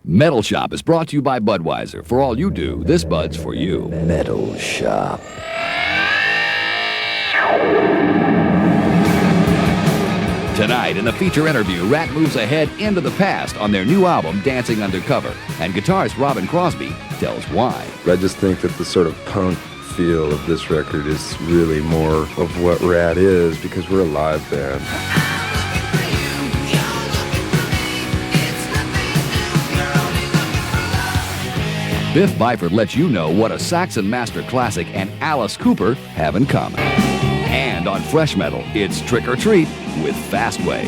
Metal Shop is brought to you by Budweiser. For all you do, this Bud's for you. Metal Shop. Tonight, in the feature interview, Ratt moves ahead into the past on their new album, Dancing Undercover. And guitarist Robin Crosby tells why. I just think that the sort of punk feel of this record is really more of what Ratt is, because we're a live band. Biff Byford lets you know what a Saxon Master Classic and Alice Cooper have in common. And on Fresh Metal, it's Trick or Treat with Fastway.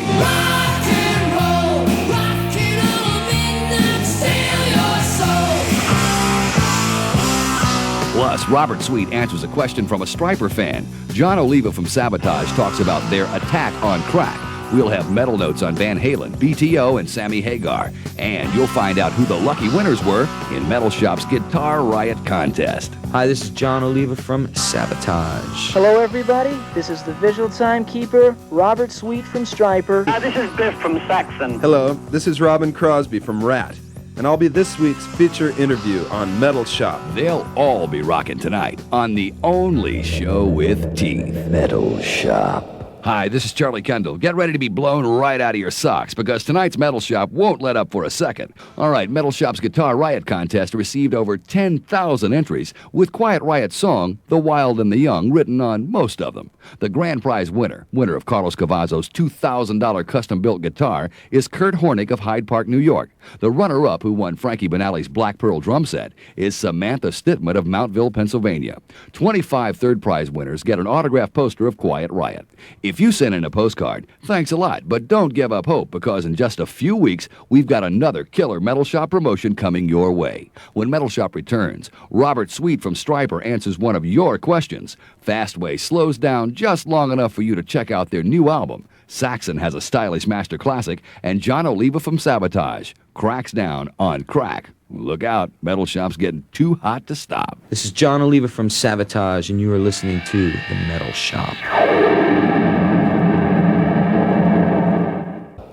Plus, Robert Sweet answers a question from a Stryper fan. Jon Oliva from Sabotage talks about their attack on crack. We'll have metal notes on Van Halen, BTO, and Sammy Hagar. And you'll find out who the lucky winners were in Metal Shop's Guitar Riot contest. Hi, this is Jon Oliva from Sabotage. Hello, everybody. This is the visual timekeeper, Robert Sweet from Stryper. Hi, this is Biff from Saxon. Hello, this is Robin Crosby from Ratt, and I'll be this week's feature interview on Metal Shop. They'll all be rocking tonight on the only show with teeth. Metal Shop. Hi, this is Charlie Kendall. Get ready to be blown right out of your socks, because tonight's Metal Shop won't let up for a second. All right, Metal Shop's Guitar Riot contest received over 10,000 entries, with Quiet Riot's song, The Wild and the Young, written on most of them. The grand prize winner of Carlos Cavazzo's $2,000 custom-built guitar, is Kurt Hornick of Hyde Park, New York. The runner-up, who won Frankie Banali's Black Pearl drum set, is Samantha Stitman of Mountville, Pennsylvania. 25 third prize winners get an autographed poster of Quiet Riot. If you send in a postcard, thanks a lot, but don't give up hope, because in just a few weeks, we've got another killer Metal Shop promotion coming your way. When Metal Shop returns, Robert Sweet from Stryper answers one of your questions. Fastway slows down just long enough for you to check out their new album. Saxon has a stylish master classic, and Jon Oliva from Sabotage cracks down on crack. Look out, Metal Shop's getting too hot to stop. This is Jon Oliva from Sabotage, and you are listening to The Metal Shop.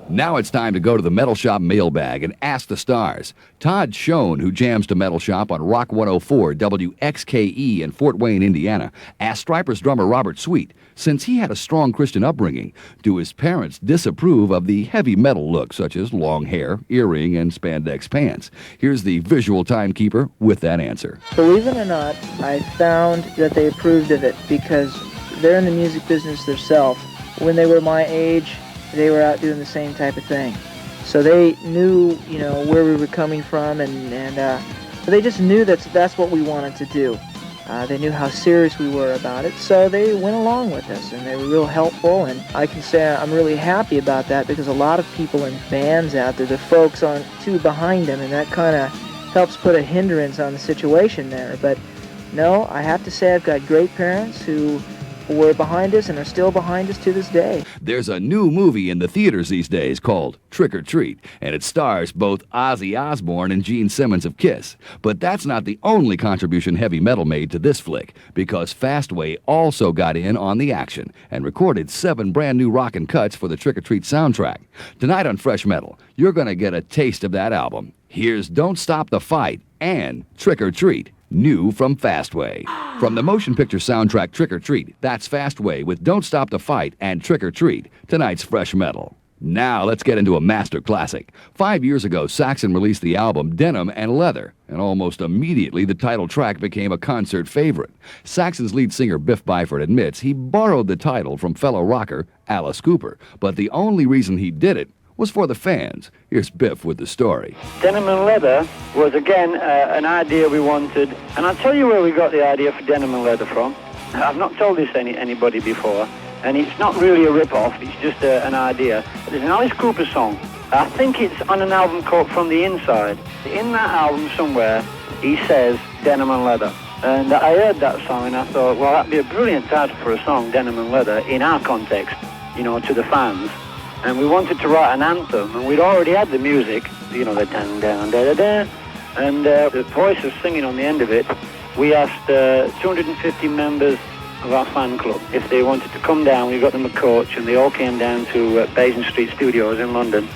Now it's time to go to the Metal Shop Mailbag and ask the stars. Todd Schoen, who jams to Metal Shop on Rock 104 WXKE in Fort Wayne, Indiana, asked Stryper's drummer Robert Sweet, since he had a strong Christian upbringing, do his parents disapprove of the heavy metal look, such as long hair, earring, and spandex pants? Here's the visual timekeeper with that answer. Believe it or not, I found that they approved of it because they're in the music business themselves. When they were my age, they were out doing the same type of thing. So they knew, where we were coming from, and they just knew that's what we wanted to do. They knew how serious we were about it, so they went along with us, and they were real helpful, and I can say I'm really happy about that, because a lot of people in bands out there, the folks aren't too behind them, and that kind of helps put a hindrance on the situation there. But no, I have to say I've got great parents who were behind us and are still behind us to this day. There's a new movie in the theaters these days called Trick or Treat, and it stars both Ozzy Osbourne and Gene Simmons of Kiss. But that's not the only contribution heavy metal made to this flick, because Fastway also got in on the action and recorded 7 brand new rockin' cuts for the Trick or Treat soundtrack. Tonight on Fresh Metal, you're going to get a taste of that album. Here's Don't Stop the Fight and Trick or Treat, new from Fastway. From the motion picture soundtrack Trick or Treat, that's Fastway with Don't Stop the Fight and Trick or Treat, tonight's Fresh Metal. Now let's get into a master classic. 5 years ago, Saxon released the album Denim and Leather, and almost immediately the title track became a concert favorite. Saxon's lead singer Biff Byford admits he borrowed the title from fellow rocker Alice Cooper, but the only reason he did it was for the fans. Here's Biff with the story. Denim and Leather was, again, an idea we wanted. And I'll tell you where we got the idea for Denim and Leather from. I've not told this anybody before, and it's not really a rip-off, it's just an idea. There's an Alice Cooper song. I think it's on an album called From the Inside. In that album somewhere, he says Denim and Leather. And I heard that song and I thought, well, that'd be a brilliant title for a song, Denim and Leather, in our context, to the fans. And we wanted to write an anthem, and we'd already had the music, the dun dun da da da, and the voices singing on the end of it. We asked 250 members of our fan club if they wanted to come down. We got them a coach, and they all came down to Basing Street Studios in London,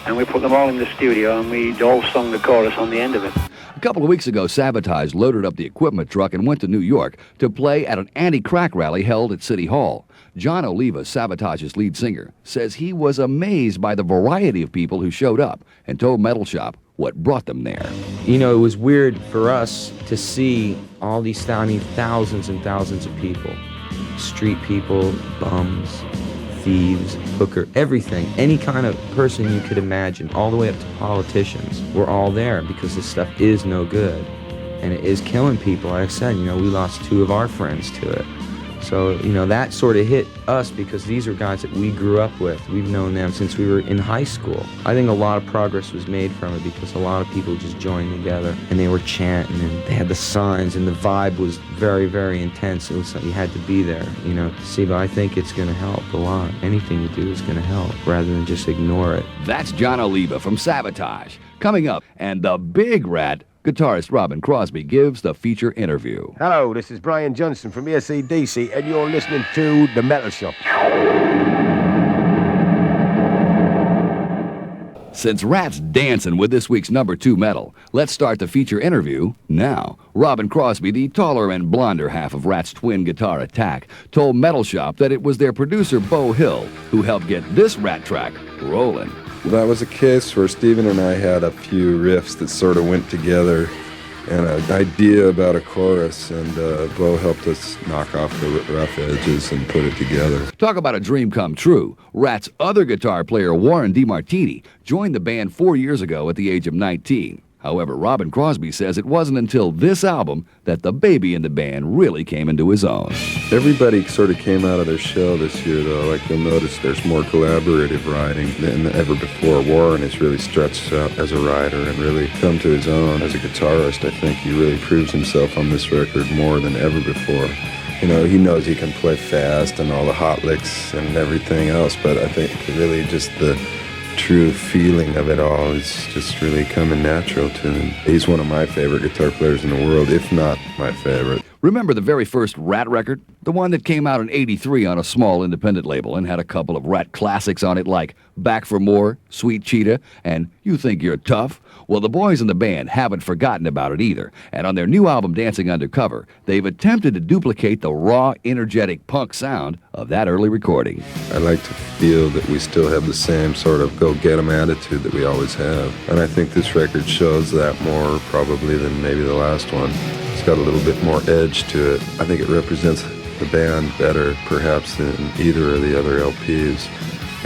and we put them all in the studio, and we all sung the chorus on the end of it. A couple of weeks ago, Sabotage loaded up the equipment truck and went to New York to play at an anti-crack rally held at City Hall. Jon Oliva, Sabatage's lead singer, says he was amazed by the variety of people who showed up and told Metal Shop what brought them there. You know, it was weird for us to see all these, thousands and thousands of people. Street people, bums, thieves, hooker, everything. Any kind of person you could imagine, all the way up to politicians, were all there because this stuff is no good. And it is killing people. Like I said, you know, we lost 2 of our friends to it. So, you know, that sort of hit us because these are guys that we grew up with. We've known them since we were in high school. I think a lot of progress was made from it because a lot of people just joined together and they were chanting and they had the signs and the vibe was very, very intense. It was like you had to be there, you know, to see. But I think it's going to help a lot. Anything you do is going to help rather than just ignore it. That's Jon Oliva from Sabotage. Coming up, and the big Ratt, guitarist Robin Crosby gives the feature interview. Hello, this is Brian Johnson from AC/DC, and you're listening to The Metal Shop. Since Ratt's dancing with this week's number 2 metal, let's start the feature interview now. Robin Crosby, the taller and blonder half of Ratt's twin guitar attack, told Metal Shop that it was their producer Beau Hill who helped get this Ratt track rolling. That was a case where Steven and I had a few riffs that sort of went together and an idea about a chorus, and Beau helped us knock off the rough edges and put it together. Talk about a dream come true. Ratt's other guitar player, Warren DeMartini, joined the band 4 years ago at the age of 19. However, Robin Crosby says it wasn't until this album that the baby in the band really came into his own. Everybody sort of came out of their shell this year, though. Like, you'll notice there's more collaborative writing than ever before. Warren has really stretched out as a writer and really come to his own as a guitarist. I think he really proves himself on this record more than ever before. You know, he knows he can play fast and all the hot licks and everything else, but I think really just the true feeling of it all is just really coming natural to him. He's one of my favorite guitar players in the world, if not my favorite. Remember the very first Ratt record? The one that came out in '83 on a small independent label and had a couple of Ratt classics on it like Back for More, Sweet Cheetah, and You Think You're Tough? Well, the boys in the band haven't forgotten about it either, and on their new album Dancing Undercover, they've attempted to duplicate the raw, energetic punk sound of that early recording. I like to feel that we still have the same sort of go-get-em attitude that we always have, and I think this record shows that more probably than maybe the last one. It's got a little bit more edge to it. I think it represents the band better, perhaps, than either of the other LPs,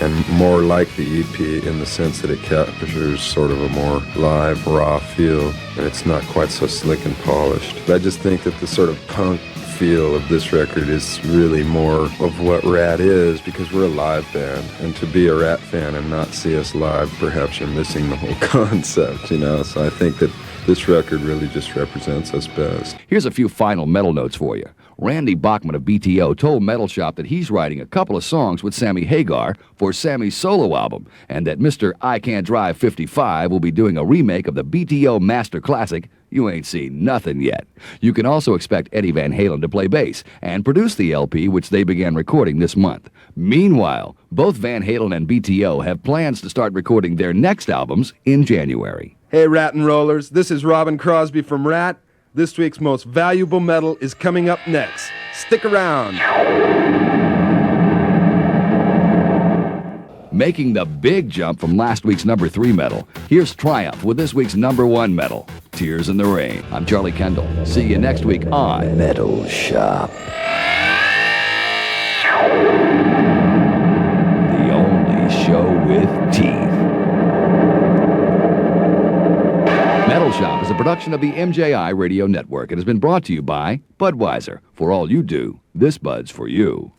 and more like the EP in the sense that it captures sort of a more live, raw feel, and it's not quite so slick and polished. But I just think that the sort of punk feel of this record is really more of what Ratt is, because we're a live band, and to be a Ratt fan and not see us live, perhaps you're missing the whole concept, you know. So I think that this record really just represents us best. Here's a few final metal notes for you. Randy Bachman of BTO told Metal Shop that he's writing a couple of songs with Sammy Hagar for Sammy's solo album, and that Mr. I Can't Drive 55 will be doing a remake of the BTO master classic, You Ain't Seen Nothing Yet. You can also expect Eddie Van Halen to play bass and produce the LP, which they began recording this month. Meanwhile, both Van Halen and BTO have plans to start recording their next albums in January. Hey, Ratt and Rollers, this is Robin Crosby from Ratt. This week's most valuable metal is coming up next. Stick around. Making the big jump from last week's number 3 metal, here's Triumph with this week's number 1 metal, Tears in the Rain. I'm Charlie Kendall. See you next week on Metal Shop. The only show with teeth. Metal Shop is a production of the MJI Radio Network and has been brought to you by Budweiser. For all you do, this Bud's for you.